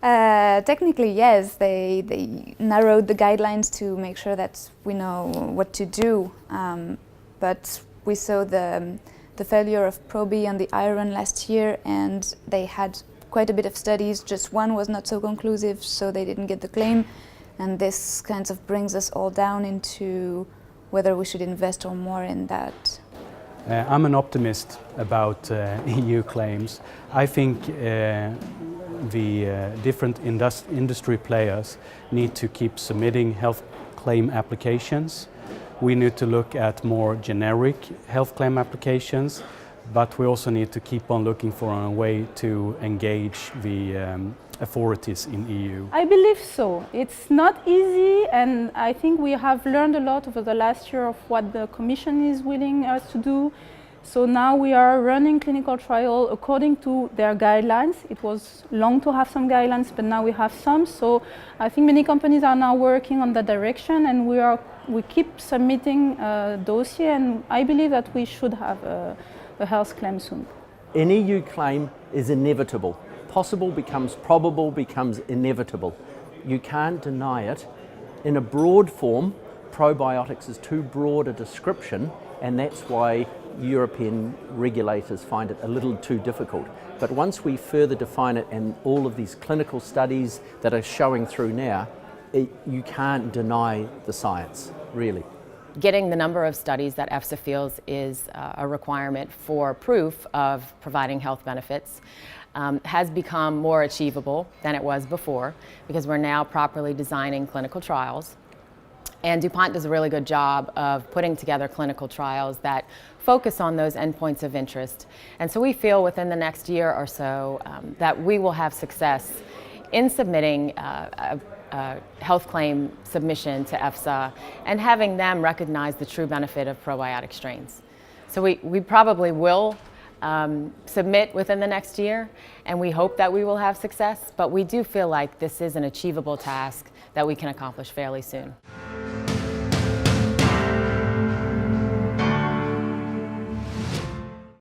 Technically, yes. They narrowed the guidelines to make sure that we know what to do. But we saw the failure of Probi on the iron last year, and they had quite a bit of studies. Just one was not so conclusive, so they didn't get the claim. And this kind of brings us all down into whether we should invest or more in that. I'm an optimist about EU claims. I think the different industry players need to keep submitting health claim applications. We need to look at more generic health claim applications, but we also need to keep on looking for a way to engage the authorities in EU. I believe so. It's not easy, and I think we have learned a lot over the last year of what the Commission is willing us to do. So now we are running clinical trial according to their guidelines. It was long to have some guidelines, but now we have some. So I think many companies are now working on that direction, and we keep submitting a dossier, and I believe that we should have a health claim soon. An EU claim is inevitable. Possible becomes probable, becomes inevitable. You can't deny it. In a broad form, probiotics is too broad a description, and that's why European regulators find it a little too difficult. But once we further define it, and all of these clinical studies that are showing through now, you can't deny the science, really. Getting the number of studies that EFSA feels is a requirement for proof of providing health benefits has become more achievable than it was before, because we're now properly designing clinical trials. And DuPont does a really good job of putting together clinical trials that focus on those endpoints of interest. And so we feel within the next year or so that we will have success in submitting a health claim submission to EFSA and having them recognize the true benefit of probiotic strains. So we probably will submit within the next year, and we hope that we will have success, but we do feel like this is an achievable task that we can accomplish fairly soon.